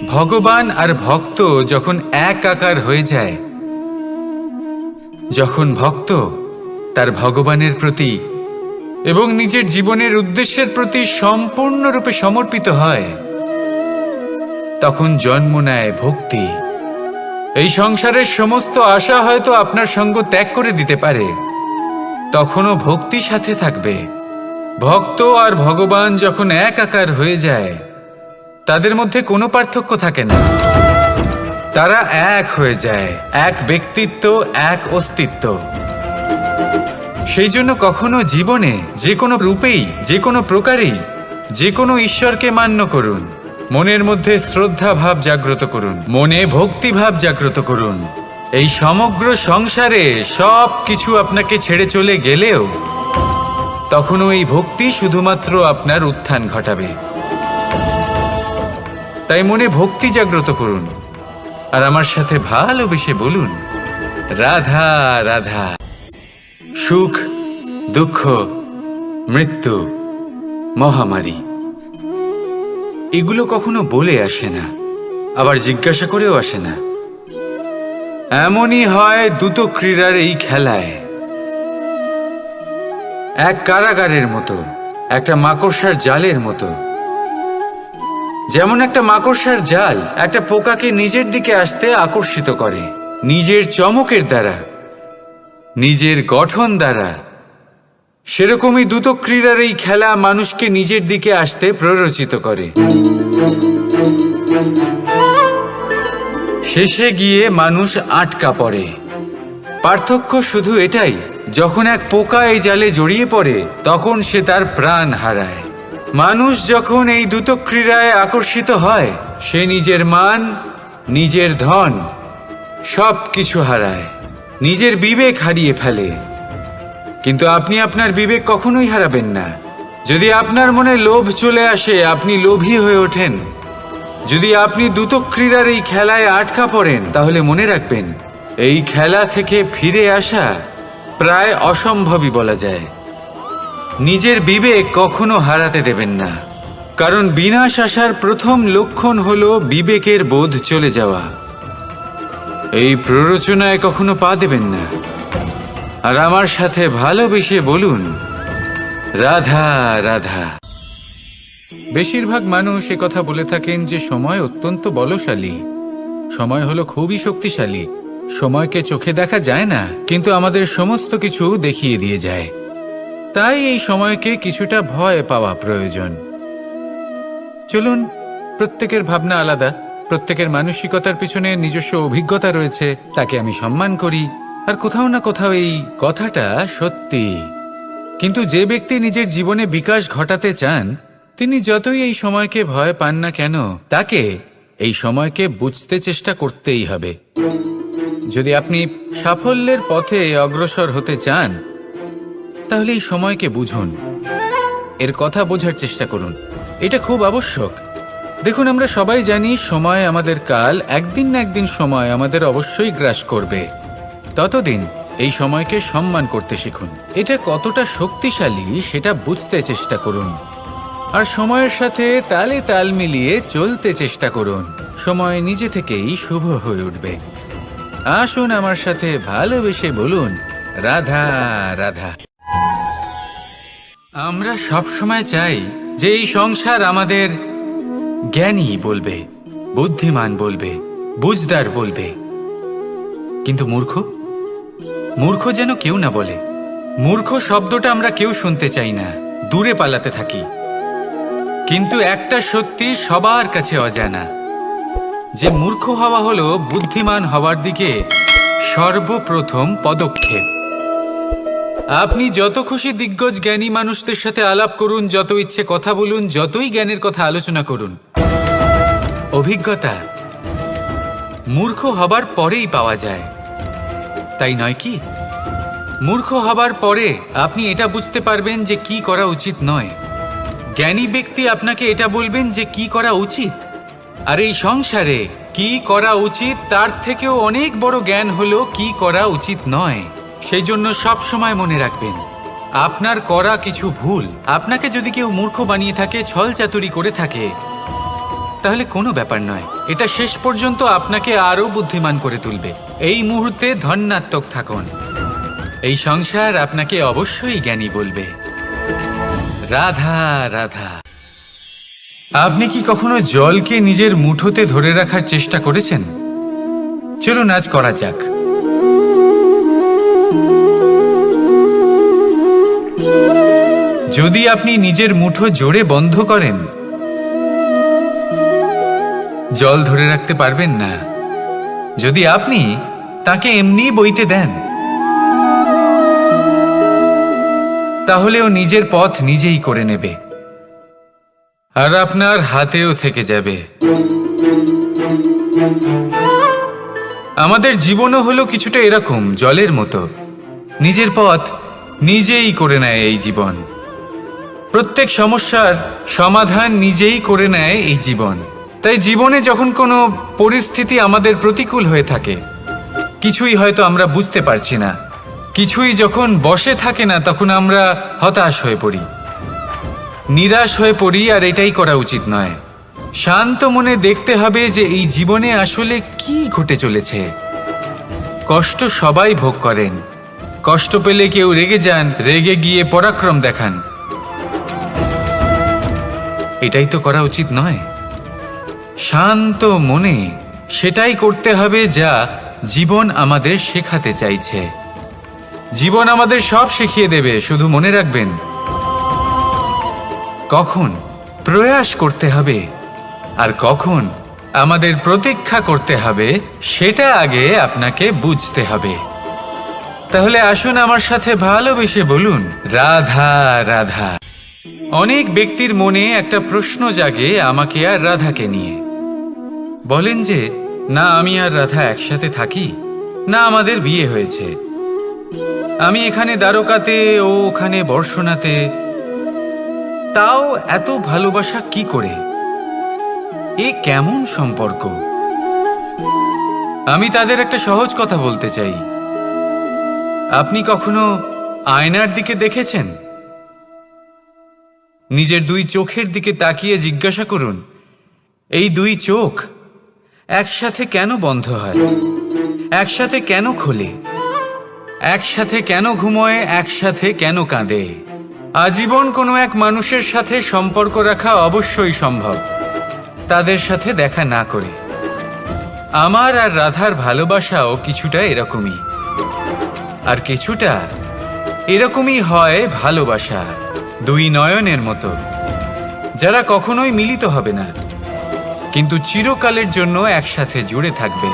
ভগবান আর ভক্ত যখন একাকার হয়ে যায়, যখন ভক্ত তার ভগবানের প্রতি এবং নিজের জীবনের উদ্দেশ্যের প্রতি সম্পূর্ণরূপে সমর্পিত হয়, তখন জন্ম নেয় ভক্তি। এই সংসারের সমস্ত আশা হয়তো আপনার সঙ্গ ত্যাগ করে দিতে পারে, তখনও ভক্তি সাথে থাকবে। ভক্ত আর ভগবান যখন একাকার হয়ে যায়, তাদের মধ্যে কোনো পার্থক্য থাকে না। তারা এক হয়ে যায়, এক ব্যক্তিত্ব, এক অস্তিত্ব। সেই জন্য কখনো জীবনে যে কোনো রূপেই, যে কোনো প্রকারেই, যে কোনো ঈশ্বরকে মান্য করুন। মনের মধ্যে শ্রদ্ধা ভাব জাগ্রত করুন, মনে ভক্তি ভাব জাগ্রত করুন। এই সমগ্র সংসারে সব কিছু আপনাকে ছেড়ে চলে গেলেও তখনও এই ভক্তি শুধুমাত্র আপনার উত্থান ঘটাবে। তাই মনে ভক্তি জাগ্রত করুন আর আমার সাথে ভালোবেসে বলুন, রাধা রাধা। সুখ, দুঃখ, মৃত্যু, মহামারী এগুলো কখনো বলে আসে না, আবার জিজ্ঞাসা করেও আসে না। এমনই হয় দ্রুত ক্রীড়ার এই খেলায়। এক কারাগারের মতো, একটা মাকড়সার জালের মতো। যেমন একটা মাকড়সার জাল একটা পোকাকে নিজের দিকে আসতে আকর্ষিত করে নিজের চমকের দ্বারা, নিজের গঠন দ্বারা, সেরকমই দ্রুত ক্রীড়ার এই খেলা মানুষকে নিজের দিকে আসতে প্ররোচিত করে। শেষে গিয়ে মানুষ আটকা পড়ে। পার্থক্য শুধু এটাই, যখন এক পোকা এই জালে জড়িয়ে পড়ে তখন সে তার প্রাণ হারায়। মানুষ যখন এই দ্রুত ক্রীড়ায় আকর্ষিত হয়, সে নিজের মান, নিজের ধন সব কিছু হারায়, নিজের বিবেক হারিয়ে ফেলে। কিন্তু আপনি আপনার বিবেক কখনোই হারাবেন না। যদি আপনার মনে লোভ চলে আসে, আপনি লোভী হয়ে ওঠেন। যদি আপনি দ্রুত ক্রীড়ার এই খেলায় আটকা পড়েন, তাহলে মনে রাখবেন এই খেলা থেকে ফিরে আসা প্রায় অসম্ভবই বলা যায়। নিজের বিবেক কখনো হারাতে দেবেন না, কারণ বিনাশ আসার প্রথম লক্ষণ হলো বিবেকের বোধ চলে যাওয়া। এই প্ররোচনায় কখনো পা দেবেন না। আর আমার সাথে ভালোবেসে বলুন, রাধা রাধা। বেশিরভাগ মানুষ কথা বলে থাকেন যে সময় অত্যন্ত বলশালী, সময় হলো খুবই শক্তিশালী। সময়কে চোখে দেখা যায় না, কিন্তু আমাদের সমস্ত কিছু দেখিয়ে দিয়ে যায়। তাই এই সময়কে কিছুটা ভয় পাওয়া প্রয়োজন। চলুন, প্রত্যেকের ভাবনা আলাদা, প্রত্যেকের মানসিকতার পিছনে নিজস্ব অভিজ্ঞতা রয়েছে, তাকে আমি সম্মান করি। আর কোথাও না কোথাও এই কথাটা সত্যি। কিন্তু যে ব্যক্তি নিজের জীবনে বিকাশ ঘটাতে চান, তিনি যতই এই সময়কে ভয় পান না কেন, তাকে এই সময়কে বুঝতে চেষ্টা করতেই হবে। যদি আপনি সাফল্যের পথে অগ্রসর হতে চান, তাহলে এই সময়কে বুঝুন, এর কথা বোঝার চেষ্টা করুন। এটা খুব আবশ্যক। দেখুন, আমরা সবাই জানি সময় আমাদের কাল, একদিন না একদিন সময় আমাদের অবশ্যই গ্রাস করবে। ততদিন এই সময়কে সম্মান করতে শিখুন। এটা কতটা শক্তিশালী সেটা বুঝতে চেষ্টা করুন, আর সময়ের সাথে তালে তাল মিলিয়ে চলতে চেষ্টা করুন। সময় নিজে থেকেই শুভ হয়ে উঠবে। আসুন আমার সাথে ভালোবেসে বলুন, রাধা রাধা। আমরা সব সময় চাই যে এই সংসার আমাদের জ্ঞানী বলবে, বুদ্ধিমান বলবে, বুঝদার বলবে, কিন্তু মূর্খ মূর্খ যেন কেউ না বলে। মূর্খ শব্দটা আমরা কেউ শুনতে চাই না, দূরে পালাতে থাকি। কিন্তু একটা সত্যি সবার কাছে অজানা, যে মূর্খ হওয়া হলো বুদ্ধিমান হওয়ার দিকে সর্বপ্রথম পদক্ষেপ। আপনি যত খুশি দিগ্গজ জ্ঞানী মানুষদের সাথে আলাপ করুন, যত ইচ্ছে কথা বলুন, যতই জ্ঞানের কথা আলোচনা করুন, অভিজ্ঞতা মূর্খ হবার পরেই পাওয়া যায়, তাই নয় কি? মূর্খ হবার পরে আপনি এটা বুঝতে পারবেন যে কি করা উচিত নয়। জ্ঞানী ব্যক্তি আপনাকে এটা বলবেন যে কি করা উচিত। আর এই সংসারে কি করা উচিত তার থেকেও অনেক বড় জ্ঞান হলো কি করা উচিত নয়। সেই জন্য সব সময় মনে রাখবেন, আপনার করা কিছু ভুল, আপনাকে যদি কেউ মূর্খ বানিয়ে থাকে, ছল চাতুরি করে থাকে, তাহলে কোনো ব্যাপার নয়। এটা শেষ পর্যন্ত আপনাকে আরো বুদ্ধিমান করে তুলবে। এই মুহূর্তে ধন্যাত্মক থাকুন। এই সংসার আপনাকে অবশ্যই জ্ঞানী বলবে। রাধা রাধা। আপনি কি কখনো জলকে নিজের মুঠোতে ধরে রাখার চেষ্টা করেছেন? চলুন আজ করা যাক। যদি আপনি নিজের মুঠো জোরে বন্ধ করেন, জল ধরে রাখতে পারবেন না। যদি আপনি তাকে এমনি বইতে দেন, তাহলে ও নিজের পথ নিজেই করে নেবে আর আপনার হাতেও থেকে যাবে। আমাদের জীবনও হলো কিছুটা এরকম, জলের মতো। নিজের পথ নিজেই করে নেয় এই জীবন। প্রত্যেক সমস্যার সমাধান নিজেই করে নেয় এই জীবন। তাই জীবনে যখন কোনো পরিস্থিতি আমাদের প্রতিকূল হয়ে থাকে, কিছুই হয়তো আমরা বুঝতে পারছি না, কিছুই যখন বসে থাকে না, তখন আমরা হতাশ হয়ে পড়ি, নিরাশ হয়ে পড়ি। আর এটাই করা উচিত নয়। শান্ত মনে দেখতে হবে যে এই জীবনে আসলে কি ঘটে চলেছে। কষ্ট সবাই ভোগ করেন। কষ্ট পেলে কেউ রেগে যান, রেগে গিয়ে পরাক্রম দেখান। এটাই তো করা উচিত নয়। শান্ত মনে সেটাই করতে হবে যা জীবন আমাদের শেখাতে চাইছে। জীবন আমাদের সব শিখিয়ে দেবে, শুধু মনে রাখবেন কখন প্রয়াস করতে হবে আর কখন আমাদের প্রতীক্ষা করতে হবে, সেটা আগে আপনাকে বুঝতে হবে। তাহলে আসুন আমার সাথে ভালোবেসে বলুন, রাধা রাধা। অনেক ব্যক্তির মনে একটা প্রশ্ন জাগে আমাকে আর রাধাকে নিয়ে। বলেন যে, না আমি আর রাধা একসাথে থাকি, না আমাদের বিয়ে হয়েছে। আমি এখানে দ্বারকাতে, ও ওখানে বর্ষণাতে, তাও এত ভালোবাসা কি করে? এ কেমন সম্পর্ক? আমি তাদের একটা সহজ কথা বলতে চাই। আপনি কখনো আয়নার দিকে দেখেছেন? নিজের দুই চোখের দিকে তাকিয়ে জিজ্ঞাসা করুন, এই দুই চোখ একসাথে কেন বন্ধ হয়? একসাথে কেন খোলে? একসাথে কেন ঘুমোয়? একসাথে কেন কাঁদে? আজীবন কোনো এক মানুষের সাথে সম্পর্ক রাখা অবশ্যই সম্ভব, তাদের সাথে দেখা না করে। আমার আর রাধার ভালোবাসাও কিছুটা এরকমই, আর কিছুটা এরকমই হয় ভালোবাসা দুই নয়নের মতো, যারা কখনোই মিলিত হবে না, কিন্তু চিরকালের জন্য একসাথে জুড়ে থাকবে।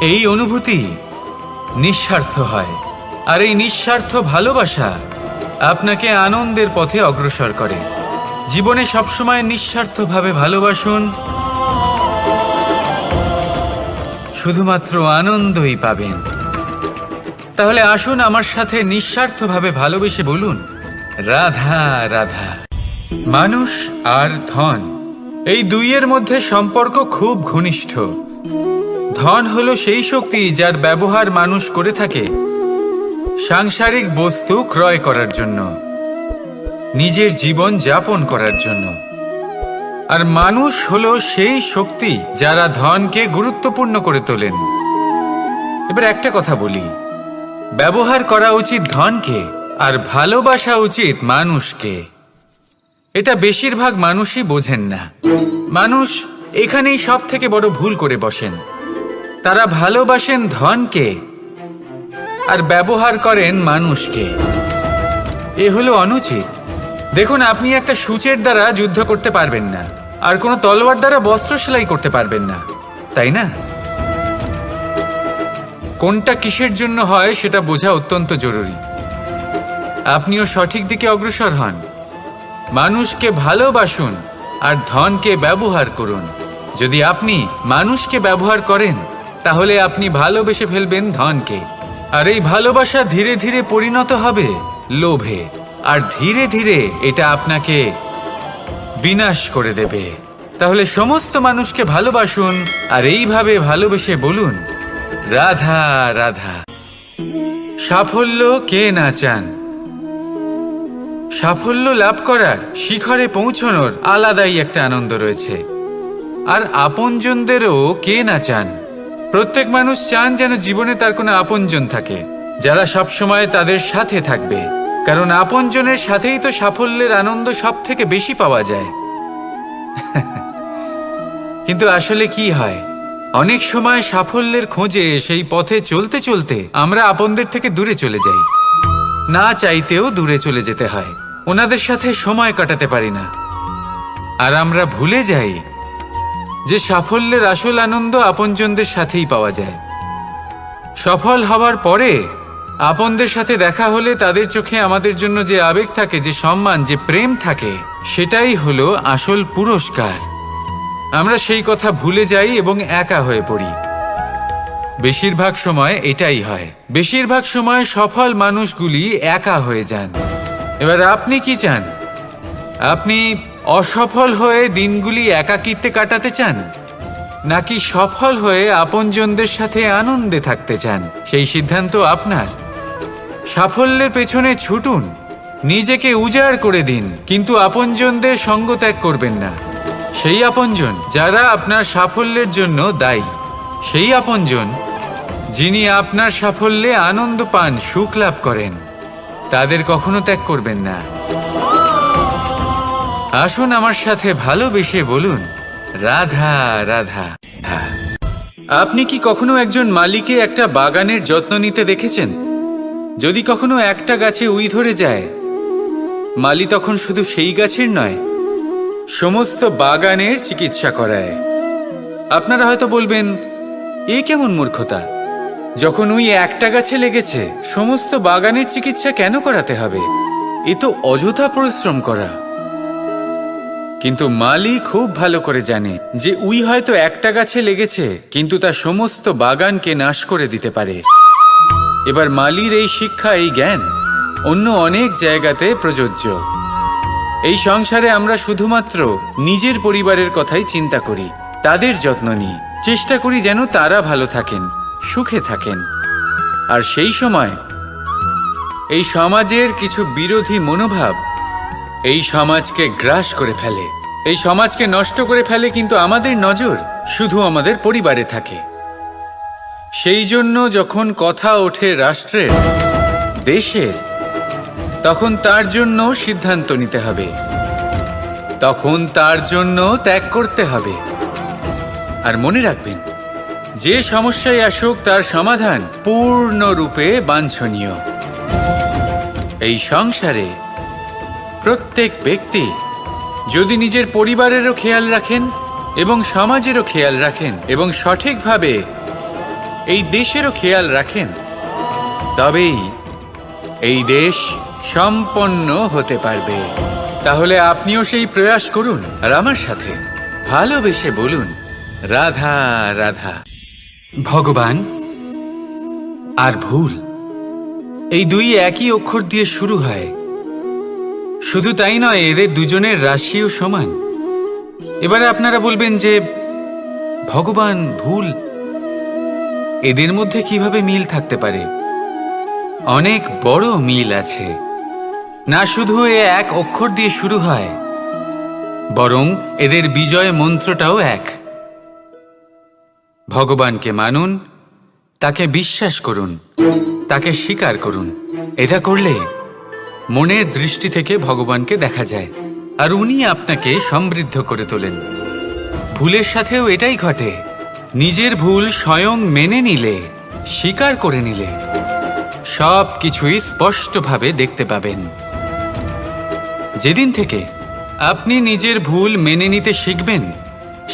এই অনুভূতি নিঃস্বার্থ হয়, আর এই নিঃস্বার্থ ভালোবাসা আপনাকে আনন্দের পথে অগ্রসর করে। জীবনে সবসময় নিঃস্বার্থভাবে ভালোবাসুন, শুধুমাত্র আনন্দই পাবেন। তাহলে আসুন আমার সাথে নিঃস্বার্থভাবে ভালোবেসে বলুন, রাধা রাধা। মানুষ আর ধন, এই দুইয়ের মধ্যে সম্পর্ক খুব ঘনিষ্ঠ। ধন হলো সেই শক্তি যার ব্যবহার মানুষ করে থাকে সাংসারিক বস্তু ক্রয় করার জন্য, নিজের জীবন যাপন করার জন্য। আর মানুষ হলো সেই শক্তি যারা ধনকে গুরুত্বপূর্ণ করে তোলেন। এবার একটা কথা বলি, ব্যবহার করা উচিত ধনকে আর ভালোবাসা উচিত মানুষকে। এটা বেশিরভাগ মানুষই বোঝেন না। মানুষ এখানেই সব থেকে বড় ভুল করে বসেন। তারা ভালোবাসেন ধনকে আর ব্যবহার করেন মানুষকে। এ হলো অনুচিত। দেখুন, আপনি একটা সূচের দ্বারা যুদ্ধ করতে পারবেন না, আর কোনো তলোয়ার দ্বারা বস্ত্র সেলাই করতে পারবেন না, তাই না? কোনটা কিসের জন্য হয় সেটা বোঝা অত্যন্ত জরুরি। আপনিও সঠিক দিকে অগ্রসর হন। মানুষকে ভালোবাসুন আর ধনকে ব্যবহার করুন। যদি আপনি মানুষকে ব্যবহার করেন, তাহলে আপনি ভালোবেসে ফেলবেন ধনকে, আর এই ভালোবাসা ধীরে ধীরে পরিণত হবে লোভে, আর ধীরে ধীরে এটা আপনাকে বিনাশ করে দেবে। তাহলে সমস্ত মানুষকে ভালোবাসুন আর এইভাবে ভালোবেসে বলুন, রাধা রাধা। সাফল্য কে না চান? সাফল্য লাভ করার শিখরে পৌঁছানোর আলাদাই একটা আনন্দ রয়েছে। আর আপনজনদেরও কে না চান? প্রত্যেক মানুষ চান যেন জীবনে তার কোনো আপনজন থাকে, যারা সবসময় তাদের সাথে থাকবে। কারণ আপনজনের সাথেই তো সাফল্যের আনন্দ সব থেকে বেশি পাওয়া যায়। কিন্তু আসলে কি হয়, অনেক সময় সাফল্যের খোঁজে সেই পথে চলতে চলতে আমরা আপনদের থেকে দূরে চলে যাই। না চাইতেও দূরে চলে যেতে হয়, ওনাদের সাথে সময় কাটাতে পারি না। আর আমরা ভুলে যাই যে সাফল্যের আসল আনন্দ আপনজনদের সাথেই পাওয়া যায়। সফল হওয়ার পরে আপনদের সাথে দেখা হলে তাদের চোখে আমাদের জন্য যে আবেগ থাকে, যে সম্মান, যে প্রেম থাকে, সেটাই হলো আসল পুরস্কার। আমরা সেই কথা ভুলে যাই এবং একা হয়ে পড়ি। বেশিরভাগ সময় এটাই হয়। বেশিরভাগ সময় সফল মানুষগুলি একা হয়ে যান। এবার আপনি কি চান? আপনি অসফল হয়ে দিনগুলি একাকিত্বে কাটাতে চান, নাকি সফল হয়ে আপনজনদের সাথে আনন্দে থাকতে চান? সেই সিদ্ধান্ত আপনার। সাফল্যের পেছনে ছুটুন, নিজেকে উজাড় করে দিন, কিন্তু আপনজনদের সঙ্গ ত্যাগ করবেন না। সেই আপনজন যারা আপনার সাফল্যের জন্য দায়ী, সেই আপনজন যিনি আপনার সাফল্যে আনন্দ পান, সুখ লাভ করেন, তাদের কখনো ত্যাগ করবেন না। আসুন আমার সাথে ভালোবেসে বলুন, রাধা রাধা। আপনি কি কখনো একজন মালিকে একটা বাগানের যত্ন নিতে দেখেছেন? যদি কখনো একটা গাছে উই ধরে যায়, মালি তখন শুধু সেই গাছের নয়, সমস্ত বাগানের চিকিৎসা করায়। আপনারা হয়তো বলবেন, এ কেমন মূর্খতা! যখন উই একটা গাছে লেগেছে, সমস্ত বাগানের চিকিৎসা কেন করাতে হবে? এ তো অযথা পরিশ্রম করা। কিন্তু মালি খুব ভালো করে জানে যে উই হয়তো একটা গাছে লেগেছে, কিন্তু তা সমস্ত বাগানকে নাশ করে দিতে পারে। এবার মালির এই শিক্ষা, এই জ্ঞান অন্য অনেক জায়গাতে প্রযোজ্য। এই সংসারে আমরা শুধুমাত্র নিজের পরিবারের কথাই চিন্তা করি, তাদের যত্ন নিই, চেষ্টা করি যেন তারা ভালো থাকেন, সুখে থাকেন। আর সেই সময় এই সমাজের কিছু বিরোধী মনোভাব এই সমাজকে গ্রাস করে ফেলে, এই সমাজকে নষ্ট করে ফেলে, কিন্তু আমাদের নজর শুধু আমাদের পরিবারে থাকে। সেই জন্য যখন কথা ওঠে রাষ্ট্রের, দেশের, তখন তার জন্য সিদ্ধান্ত নিতে হবে, তখন তার জন্য ত্যাগ করতে হবে। আর মনে রাখবেন, যে সমস্যায় আসুক তার সমাধান পূর্ণরূপে বাঞ্ছনীয়। এই সংসারে প্রত্যেক ব্যক্তি যদি নিজের পরিবারেরও খেয়াল রাখেন এবং সমাজেরও খেয়াল রাখেন এবং সঠিকভাবে এই দেশেরও খেয়াল রাখেন, তবেই এই দেশ সম্পন্ন হতে পারবে। তাহলে আপনিও সেই প্রয়াস করুন আর আমার সাথে ভালোবেসে বলুন, রাধা রাধা। ভগবান আর ভুল, এই দুই একই অক্ষর দিয়ে শুরু হয়। শুধু তাই নয়, এদের দুজনের রাশিও সমান। এবারে আপনারা বলবেন যে ভগবান, ভুল, এদের মধ্যে কিভাবে মিল থাকতে পারে? অনেক বড় মিল আছে। না শুধু এ এক অক্ষর দিয়ে শুরু হয়, বরং এদের বিজয় মন্ত্রটাও এক। ভগবানকে মানুন, তাকে বিশ্বাস করুন, তাকে স্বীকার করুন। এটা করলে মনের দৃষ্টি থেকে ভগবানকে দেখা যায় আর উনি আপনাকে সমৃদ্ধ করে তোলেন। ভুলের সাথেও এটাই ঘটে। নিজের ভুল স্বয়ং মেনে নিলে, স্বীকার করে নিলে, সব কিছুই স্পষ্টভাবে দেখতে পাবেন। যেদিন থেকে আপনি নিজের ভুল মেনে নিতে শিখবেন,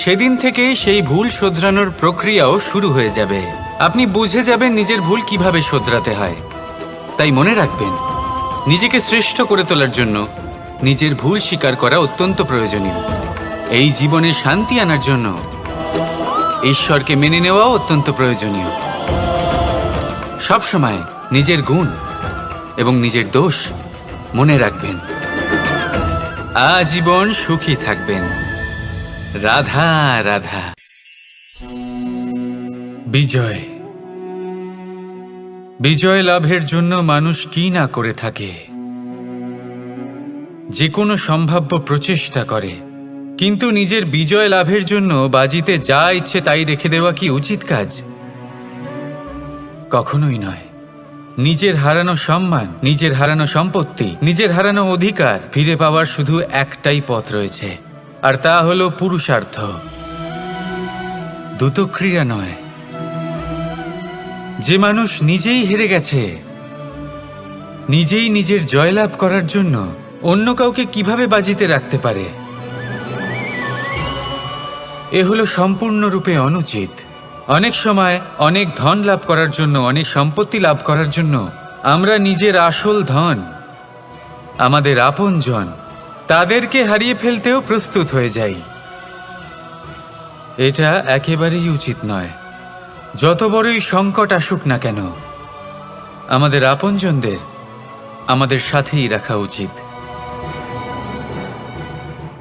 সেদিন থেকে সেই ভুল শোধরানোর প্রক্রিয়াও শুরু হয়ে যাবে। আপনি বুঝে যাবেন নিজের ভুল কিভাবে শোধরাতে হয়। তাই মনে রাখবেন, নিজেকে শ্রেষ্ঠ করে তোলার জন্য নিজের ভুল স্বীকার করা অত্যন্ত প্রয়োজনীয়। এই জীবনে শান্তি আনার জন্য ঈশ্বরকে মেনে নেওয়াও অত্যন্ত প্রয়োজনীয়। সবসময় নিজের গুণ এবং নিজের দোষ মনে রাখবেন। আজীবন সুখী থাকবেন। রাধা রাধা। বিজয়, বিজয় লাভের জন্য মানুষ কি না করে থাকে, যে কোনো সম্ভাব্য প্রচেষ্টা করে, কিন্তু নিজের বিজয় লাভের জন্য বাজিতে যা ইচ্ছে তাই রেখে দেওয়া কি উচিত কাজ? কখনোই নয়। নিজের হারানো সম্মান, নিজের হারানো সম্পত্তি, নিজের হারানো অধিকার ফিরে পাওয়ার শুধু একটাই পথ রয়েছে, আর তা হলো পুরুষার্থ, দ্যুতক্রিয়া নয়। যে মানুষ নিজেই হেরে গেছে, নিজেই নিজের জয়লাভ করার জন্য অন্য কাউকে কিভাবে বাজিতে রাখতে পারে? এ হলো সম্পূর্ণরূপে অনুচিত। অনেক সময় অনেক ধন লাভ করার জন্য, অনেক সম্পত্তি লাভ করার জন্য আমরা নিজের আসল ধন, আমাদের আপনজন, তাদেরকে হারিয়ে ফেলতেও প্রস্তুত হয়ে যাই। এটা একেবারেই উচিত নয়। যত বড়ই সংকট আসুক না কেন, আমাদের আপনজনদের আমাদের সাথেই রাখা উচিত।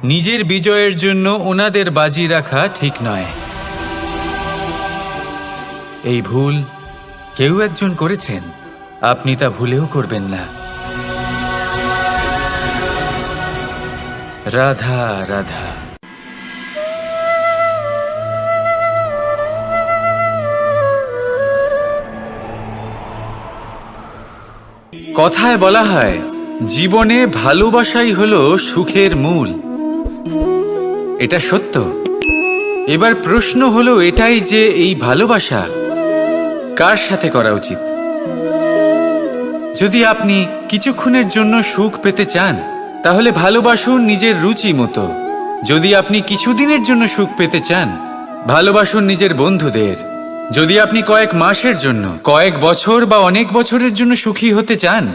নিজের বিজয়ের জন্য ওনাদের বাজি রাখা ঠিক নয়। এই ভুল কেউ একজন করেছেন, আপনি তা ভুলেও করবেন না। রাধা রাধা। কথায় বলা হয়, জীবনে ভালোবাসাই হলো সুখের মূল। এটা সত্য। এবার প্রশ্ন হলো এটাই যে এই ভালোবাসা কার সাথে করা উচিত? যদি আপনি কিছুক্ষণের জন্য সুখ পেতে চান, তাহলে ভালোবাসুন নিজের রুচি মতো। যদি আপনি কিছুদিনের জন্য সুখ পেতে চান, ভালোবাসুন নিজের বন্ধুদের। যদি আপনি কয়েক মাসের জন্য, কয়েক বছর বা অনেক বছরের জন্য সুখী হতে চান,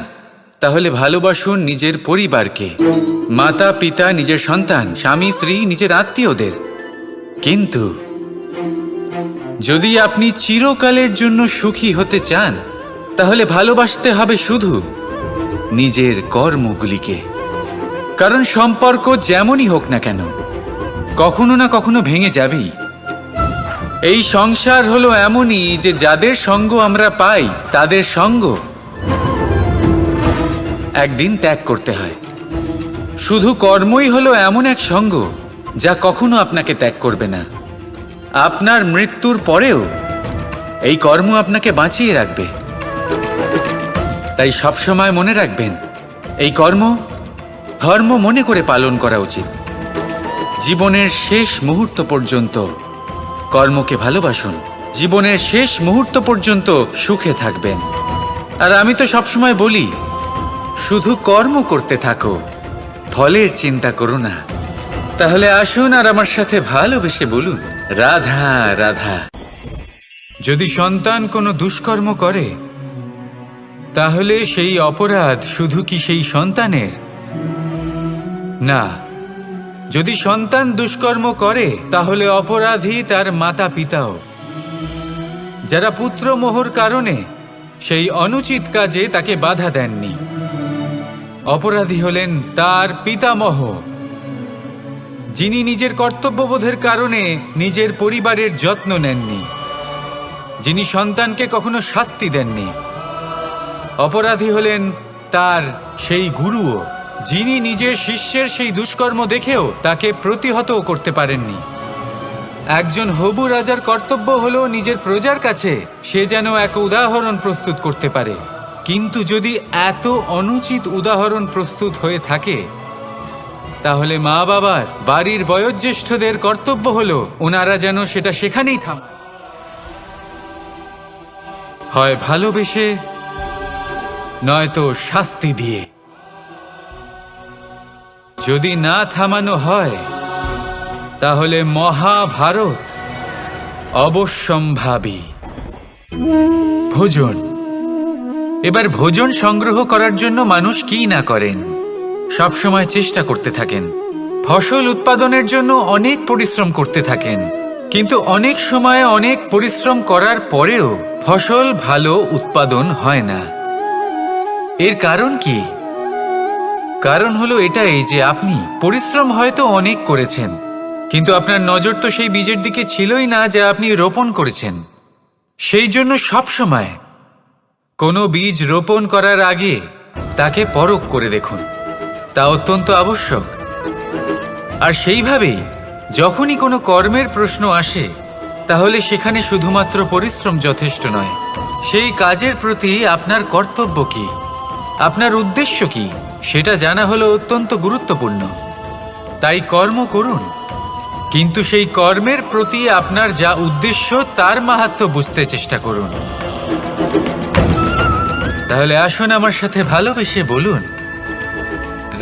তাহলে ভালোবাসুন নিজের পরিবারকে, মাতা পিতা, নিজের সন্তান, স্বামী স্ত্রী, নিজের আত্মীয়দের। কিন্তু যদি আপনি চিরকালের জন্য সুখী হতে চান, তাহলে ভালোবাসতে হবে শুধু নিজের কর্মগুলিকে। কারণ সম্পর্ক যেমনই হোক না কেন, কখনো না কখনো ভেঙে যাবেই। এই সংসার হলো এমনই যে যাদের সঙ্গ আমরা পাই, তাদের সঙ্গ একদিন ত্যাগ করতে হয়। শুধু কর্মই হলো এমন এক সঙ্গ যা কখনো আপনাকে ত্যাগ করবে না। আপনার মৃত্যুর পরেও এই কর্ম আপনাকে বাঁচিয়ে রাখবে। তাই সবসময় মনে রাখবেন, এই কর্ম ধর্ম মনে করে পালন করা উচিত। জীবনের শেষ মুহূর্ত পর্যন্ত কর্মকে ভালোবাসুন। জীবনের শেষ মুহূর্ত পর্যন্ত সুখে থাকবেন। আর আমি তো সবসময় বলি, শুধু কর্ম করতে থাকো, ফলের চিন্তা করো না। তাহলে আসুন আর আমার সাথে ভালোবেসে বলুন, রাধা রাধা। যদি সন্তান কোনো দুষ্কর্ম করে, তাহলে সেই অপরাধ শুধু কি সেই সন্তানের? না, যদি সন্তান দুষ্কর্ম করে, তাহলে অপরাধী তার মাতা পিতাও, যারা পুত্রমোহর কারণে সেই অনুচিত কাজে তাকে বাধা দেননি। অপরাধী হলেন তার পিতামহ, যিনি নিজের কর্তব্যবোধের কারণে নিজের পরিবারের যত্ন নেননি, যিনি সন্তানকে কখনো শাস্তি দেননি। অপরাধী হলেন তার সেই গুরুও, যিনি নিজের শিষ্যের সেই দুষ্কর্ম দেখেও তাকে প্রতিহতও করতে পারেননি। একজন হবু রাজার কর্তব্য হলো নিজের প্রজার কাছে সে যেন এক উদাহরণ প্রস্তুত করতে পারে। কিন্তু যদি এত অনুচিত উদাহরণ প্রস্তুত হয়ে থাকে, তাহলে মা বাবার, বাড়ির বয়োজ্যেষ্ঠদের কর্তব্য হলো ওনারা যেন সেটা সেখানেই থামান, হয় ভালোবেসে, নয়তো শাস্তি দিয়ে। যদি না থামানো হয়, তাহলে মহাভারত অবশ্যম্ভাবী। ভোজন। এবার ভোজন সংগ্রহ করার জন্য মানুষ কি না করেন, সবসময় চেষ্টা করতে থাকেন। ফসল উৎপাদনের জন্য অনেক পরিশ্রম করতে থাকেন, কিন্তু অনেক সময় অনেক পরিশ্রম করার পরেও ফসল ভালো উৎপাদন হয় না। এর কারণ কি? কারণ হলো এটাই যে আপনি পরিশ্রম হয়তো অনেক করেছেন, কিন্তু আপনার নজর তো সেই বীজের দিকে ছিলই না যা আপনি রোপণ করেছেন। সেই জন্য সবসময় কোনো বীজ রোপণ করার আগে তাকে পরখ করে দেখুন। তা অত্যন্ত আবশ্যক। আর সেইভাবেই যখনই কোনো কর্মের প্রশ্ন আসে, তাহলে সেখানে শুধুমাত্র পরিশ্রম যথেষ্ট নয়। সেই কাজের প্রতি আপনার কর্তব্য কি, আপনার উদ্দেশ্য কি, সেটা জানা হলো অত্যন্ত গুরুত্বপূর্ণ। তাই কর্ম করুন, কিন্তু সেই কর্মের প্রতি আপনার যা উদ্দেশ্য তার মাহাত্ম্য বুঝতে চেষ্টা করুন। তাহলে আসুন আমার সাথে ভালোবেসে বলুন,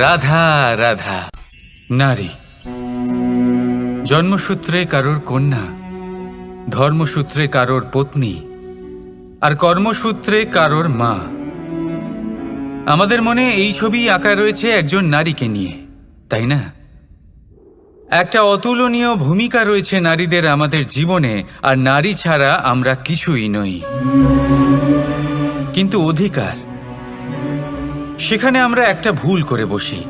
রাধা রাধা। নারী জন্মসূত্রে কারোর কন্যা, ধর্মসূত্রে কারোর পত্নী, আর কর্মসূত্রে কারোর মা। আমাদের মনে এই ছবি আঁকা রয়েছে একজন নারীকে নিয়ে, তাই না? একটা অতুলনীয় ভূমিকা রয়েছে নারীদের আমাদের জীবনে, আর নারী ছাড়া আমরা কিছুই নই। কিন্তু অধিকার, সেখানে আমরা একটা ভুল করে বসি।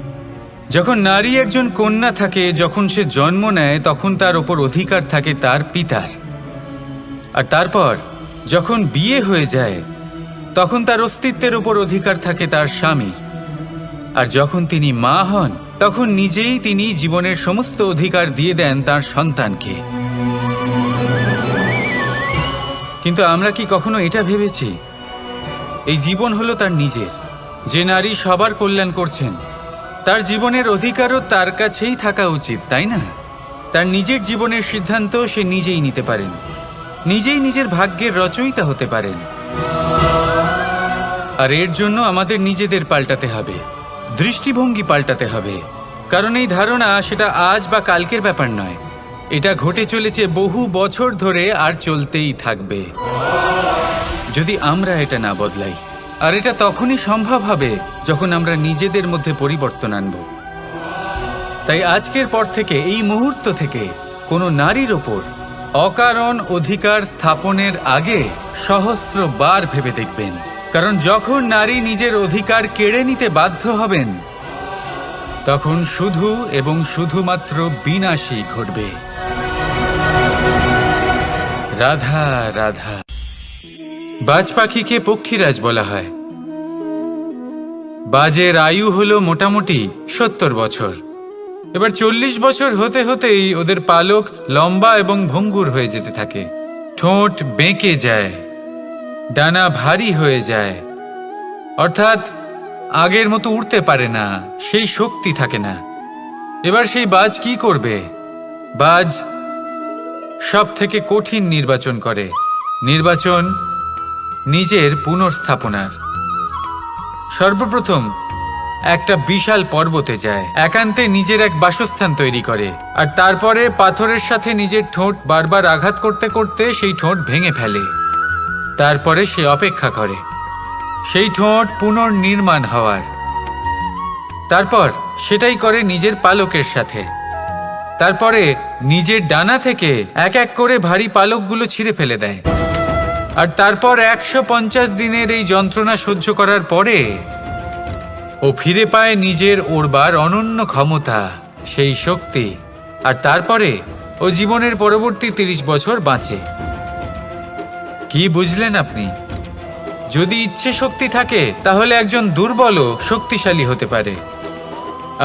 যখন নারী একজন কন্যা থাকে, যখন সে জন্ম নেয়, তখন তার ওপর অধিকার থাকে তার পিতার। আর তারপর যখন বিয়ে হয়ে যায়, তখন তার অস্তিত্বের ওপর অধিকার থাকে তার স্বামীর। আর যখন তিনি মা হন, তখন নিজেই তিনি জীবনের সমস্ত অধিকার দিয়ে দেন তার সন্তানকে। কিন্তু আমরা কি কখনো এটা ভেবেছি এই জীবন হলো তার নিজের? যে নারী সবার কল্যাণ করছেন, তার জীবনের অধিকারও তার কাছেই থাকা উচিত, তাই না? তার নিজের জীবনের সিদ্ধান্ত সে নিজেই নিতে পারেন, নিজেই নিজের ভাগ্যের রচয়িতা হতে পারেন। আর এর জন্য আমাদের নিজেদের পাল্টাতে হবে, দৃষ্টিভঙ্গি পাল্টাতে হবে। কারণ এই ধারণা সেটা আজ বা কালকের ব্যাপার নয়, এটা ঘটে চলেছে বহু বছর ধরে আর চলতেই থাকবে যদি আমরা এটা না বদলাই। আর এটা তখনই সম্ভব হবে যখন আমরা নিজেদের মধ্যে পরিবর্তন আনব। তাই আজকের পর থেকে, এই মুহূর্ত থেকে, কোনো নারীর ওপর অকারণ অধিকার স্থাপনের আগে সহস্রবার ভেবে দেখবেন। কারণ যখন নারী নিজের অধিকার কেড়ে নিতে বাধ্য হবেন, তখন শুধু এবং শুধুমাত্র বিনাশই ঘটবে। রাধা রাধা। বাজ পাখিকে পক্ষীরাজ বলা হয়। বাজের আয়ু হলো মোটামুটি 70 বছর। এবার 40 বছর হতে হতেই ওদের পালক লম্বা এবং ভঙ্গুর হয়ে যেতে থাকে, ঠোঁট বেঁকে যায়, ডানা ভারী হয়ে যায়, অর্থাৎ আগের মতো উড়তে পারে না, সেই শক্তি থাকে না। এবার সেই বাজ কি করবে? বাজ সব থেকে কঠিন নির্বাচন করে, নির্বাচন নিজের পুনর্স্থাপনার। সর্বপ্রথম একটা বিশাল পর্বতে যায়, একান্তে নিজের এক বাসস্থান তৈরি করে, আর তারপরে পাথরের সাথে নিজের ঠোঁট বারবার আঘাত করতে করতে সেই ঠোঁট ভেঙে ফেলে। তারপরে সে অপেক্ষা করে সেই ঠোঁট পুনর্নির্মাণ হওয়ার। তারপর সেটাই করে নিজের পালকের সাথে। তারপরে নিজের ডানা থেকে এক এক করে ভারী পালকগুলো ছিঁড়ে ফেলে দেয়। আর তারপর 150 দিনের এই যন্ত্রণা সহ্য করার পরে ও ফিরে পায় নিজের ওড়বার অনন্য ক্ষমতা, সেই শক্তি। আর তারপরে ও জীবনের পরবর্তী 30 বছর বাঁচে। কি বুঝলেন আপনি? যদি ইচ্ছে শক্তি থাকে, তাহলে একজন দুর্বলও শক্তিশালী হতে পারে।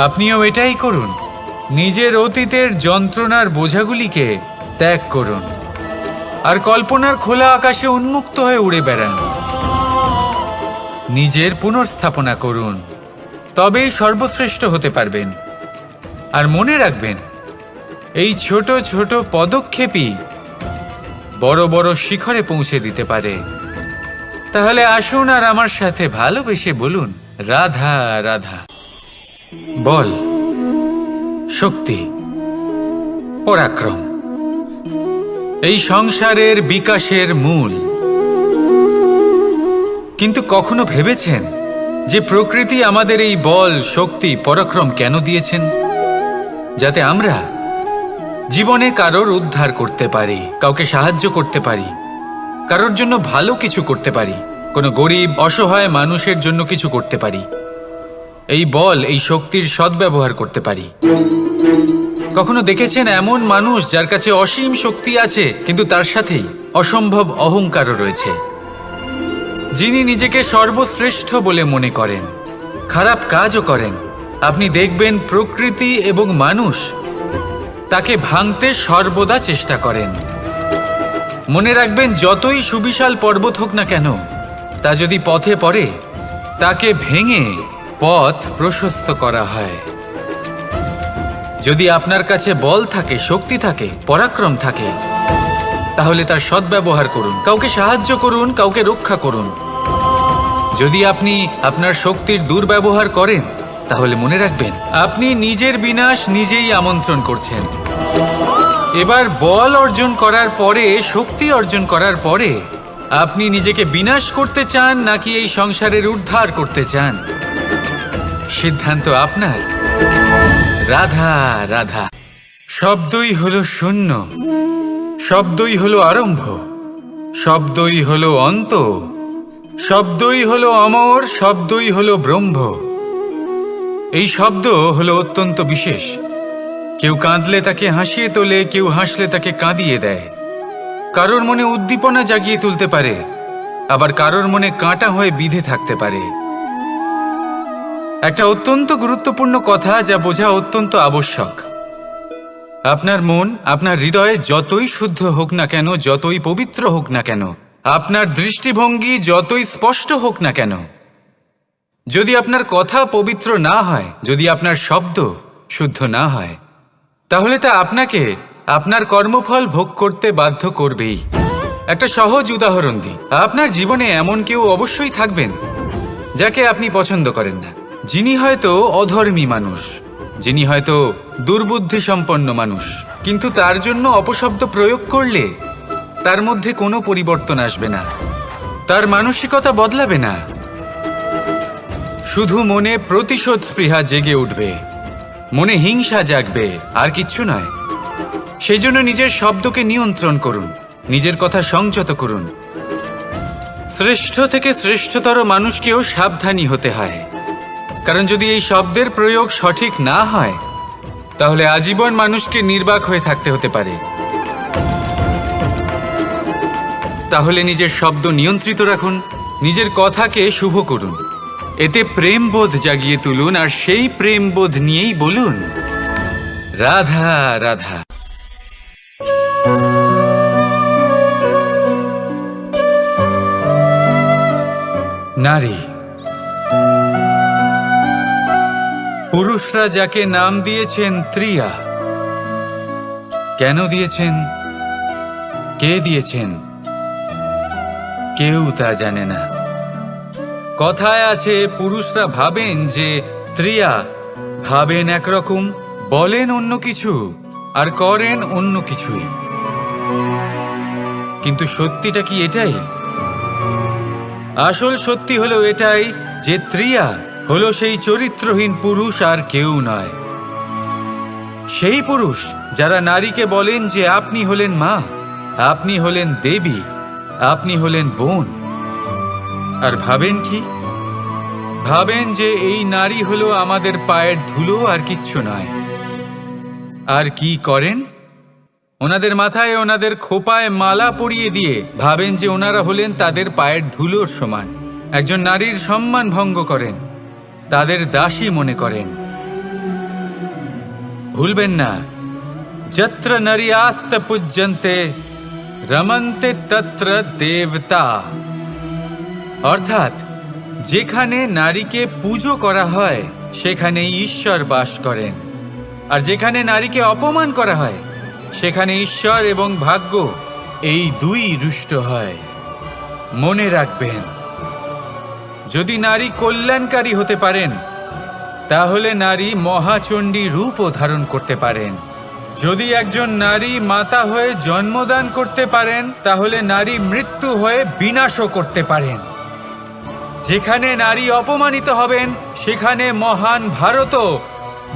আপনিও এটাই করুন, নিজের অতীতের যন্ত্রণার বোঝাগুলিকে ত্যাগ করুন, আর কল্পনার খোলা আকাশে উন্মুক্ত হয়ে উড়ে বেড়ান। নিজের পুনর্স্থাপনা করুন, তবেই সর্বশ্রেষ্ঠ হতে পারবেন। আর মনে রাখবেন, এই ছোট ছোট পদক্ষেপই বড় বড় শিখরে পৌঁছে দিতে পারে। তাহলে আসুন আর আমার সাথে ভালোবেসে বলুন, রাধা রাধা। বল, শক্তি, পরাক্রম এই সংসারের বিকাশের মূল। কিন্তু কখনো ভেবেছেন যে প্রকৃতি আমাদের এই বল, শক্তি, পরাক্রম কেন দিয়েছেন? যাতে আমরা জীবনে কারোর উদ্ধার করতে পারি, কাউকে সাহায্য করতে পারি, কারোর জন্য ভালো কিছু করতে পারি, কোনো গরিব অসহায় মানুষের জন্য কিছু করতে পারি। এই বল, এই শক্তির সদ্ব্যবহার করতে পারি। কখনো দেখেছেন এমন মানুষ যার কাছে অসীম শক্তি আছে, কিন্তু তার সাথেই অসম্ভব অহংকারও রয়েছে? যিনি নিজেকে সর্বশ্রেষ্ঠ বলে মনে করেন, খারাপ কাজও করেন। আপনি দেখবেন প্রকৃতি এবং মানুষ তাকে ভাঙতে সর্বদা চেষ্টা করেন। মনে রাখবেন, যতই সুবিশাল পর্বত হোক না কেন, তা যদি পথে পড়ে তাকে ভেঙে পথ প্রশস্ত করা হয়। যদি আপনার কাছে বল থাকে, শক্তি থাকে, পরাক্রম থাকে, তাহলে তার সদ্ব্যবহার করুন। কাউকে সাহায্য করুন, কাউকে রক্ষা করুন। যদি আপনি আপনার শক্তির দুর্ব্যবহার করেন, তাহলে মনে রাখবেন আপনি নিজের বিনাশ নিজেই আমন্ত্রণ করছেন। এবার বল অর্জন করার পরে, শক্তি অর্জন করার পরে আপনি নিজেকে বিনাশ করতে চান নাকি এই সংসারের উদ্ধার করতে চান, সিদ্ধান্ত আপনার। রাধা রাধা। শব্দই হলো শূন্য, শব্দই হলো আরম্ভ, শব্দই হলো অন্ত, শব্দই হলো অমর, শব্দই হলো ব্রহ্ম। এই শব্দ হলো অত্যন্ত বিশেষ। কেউ কাঁদলে তাকে হাসিয়ে তোলে, কেউ হাসলে তাকে কাঁদিয়ে দেয়। কারোর মনে উদ্দীপনা জাগিয়ে তুলতে পারে, আবার কারোর মনে কাঁটা হয়ে বিঁধে থাকতে পারে। একটা অত্যন্ত গুরুত্বপূর্ণ কথা, যা বোঝা অত্যন্ত আবশ্যক। আপনার মন, আপনার হৃদয় যতই শুদ্ধ হোক না কেন, যতই পবিত্র হোক না কেন, আপনার দৃষ্টিভঙ্গি যতই স্পষ্ট হোক না কেন, যদি আপনার কথা পবিত্র না হয়, যদি আপনার শব্দ শুদ্ধ না হয়, তাহলে তা আপনাকে আপনার কর্মফল ভোগ করতে বাধ্য করবেই। একটা সহজ উদাহরণ দিই। আপনার জীবনে এমন কেউ অবশ্যই থাকবেন যাকে আপনি পছন্দ করেন না, যিনি হয়তো অধর্মী মানুষ, যিনি হয়তো দুর্বুদ্ধি সম্পন্ন মানুষ, কিন্তু তার জন্য অপশব্দ প্রয়োগ করলে তার মধ্যে কোনো পরিবর্তন আসবে না, তার মানসিকতা বদলাবে না, শুধু মনে প্রতিশোধ স্পৃহা জেগে উঠবে, মনে হিংসা জাগবে, আর কিচ্ছু নয়। সেই জন্য নিজের শব্দকে নিয়ন্ত্রণ করুন, নিজের কথা সংযত করুন। শ্রেষ্ঠ থেকে শ্রেষ্ঠতর মানুষকেও সাবধানী হতে হয়, কারণ যদি এই শব্দের প্রয়োগ সঠিক না হয়, তাহলে আজীবন মানুষকে নির্বাক হয়ে থাকতে হতে পারে। তাহলে নিজের শব্দ নিয়ন্ত্রিত রাখুন, নিজের কথাকে শুভ করুন, এতে প্রেমবোধ জাগিয়ে তুলুন, আর সেই প্রেমবোধ নিয়েই বলুন রাধা রাধা। নারী, পুরুষরা যাকে নাম দিয়েছেন ত্রিয়া, কেন দিয়েছেন, কে দিয়েছেন, কেউ তা জানে না। কথায় আছে, পুরুষরা ভাবেন যে ত্রিয়া, ভাবেন একরকম, বলেন অন্য কিছু, আর করেন অন্য কিছুই। কিন্তু সত্যিটা কি এটাই? আসল সত্যি হলো এটাই যে ত্রিয়া হলো সেই চরিত্রহীন পুরুষ, আর কেউ নয়। সেই পুরুষ যারা নারীকে বলেন যে আপনি হলেন মা, আপনি হলেন দেবী, আপনি হলেন বোন, আর ভাবেন কি? ভাবেন যে এই নারী হলো আমাদের পায়ের ধুলো, আর কিচ্ছু নয়। আর কি করেন? ওনাদের মাথায়, ওনাদের খোপায় মালা পরিয়ে দিয়ে ভাবেন যে ওনারা হলেন তাদের পায়ের ধুলোর সমান। একজন নারীর সম্মান ভঙ্গ করেন, তাদের দাসী মনে করেন। ভুলবেন না, যত্র নারীয়াস্ত পূজ্যন্তে রমন্তে তত্র দেবতা। অর্থাৎ যেখানে নারীকে পুজো করা হয়, সেখানেই ঈশ্বর বাস করেন, আর যেখানে নারীকে অপমান করা হয়, সেখানে ঈশ্বর এবং ভাগ্য এই দুই রুষ্ট হয়। মনে রাখবেন, যদি নারী কল্যাণকারী হতে পারেন, তাহলে নারী মহাচণ্ডী রূপও ধারণ করতে পারেন। যদি একজন নারী মাতা হয়ে জন্মদান করতে পারেন, তাহলে নারী মৃত্যু হয়ে বিনাশও করতে পারেন। যেখানে নারী অপমানিত হবেন, সেখানে মহান ভারতও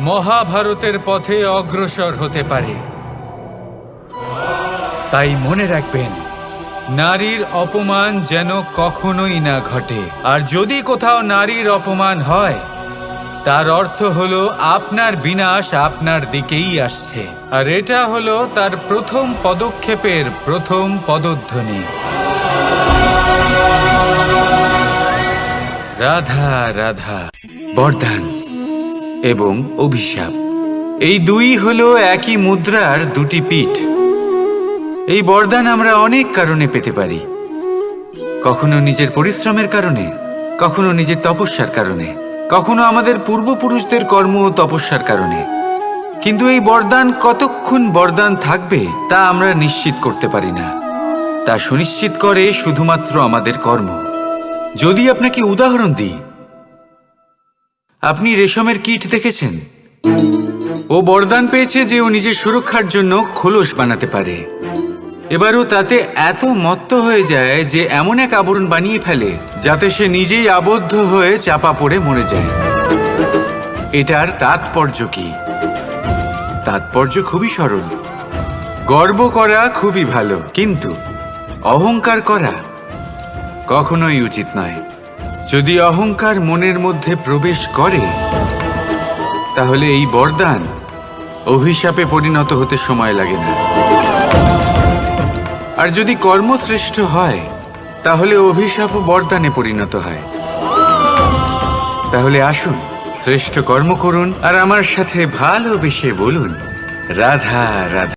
মহাভারতের পথে অগ্রসর হতে পারে। তাই মনে রাখবেন, নারীর অপমান যেন কখনোই না ঘটে। আর যদি কোথাও নারীর অপমান হয়, তার অর্থ হলো আপনার বিনাশ আপনার দিকেই আসছে, আর এটা হলো তার প্রথম পদক্ষেপের প্রথম পদধ্বনি। রাধা রাধা। বরদান এবং অভিশাপ। এই দুই হলো একই মুদ্রার দুটি পিঠ। এই বরদান আমরা অনেক কারণে পেতে পারি। কখনো নিজের পরিশ্রমের কারণে, কখনো নিজের তপস্যার কারণে, কখনো আমাদের পূর্বপুরুষদের কর্ম ও তপস্যার কারণে। কিন্তু এই বরদান কতক্ষণ বরদান থাকবে তা আমরা নিশ্চিত করতে পারি না। তা সুনিশ্চিত করে শুধুমাত্র আমাদের কর্ম। যদি আপনাকে উদাহরণ দিই, আপনি রেশমের কীট দেখেছেন? ও বরদান পেয়েছে যে ও নিজের সুরক্ষার জন্য খোলস বানাতে পারে। এবারও তাতে এত মত্ত হয়ে যায় যে এমন এক আবরণ বানিয়ে ফেলে যাতে সে নিজেই আবদ্ধ হয়ে চাপা পড়ে মরে যায়। এটার তাৎপর্য কি? তাৎপর্য খুবই সরল। গর্ব করা খুবই ভালো, কিন্তু অহংকার করা কখনোই উচিত নয়। যদি অহংকার মনের মধ্যে প্রবেশ করে তাহলে এই বরদান অভিশাপে পরিণত হতে সময় লাগে না। আর যদি কর্মশ্রেষ্ঠ হয় তাহলে অভিশাপ ও বরদানে পরিণত হয়। তাহলে আসুন শ্রেষ্ঠ কর্ম করুন আর আমার সাথে ভালোবেসে বলুন, রাধা রাধা।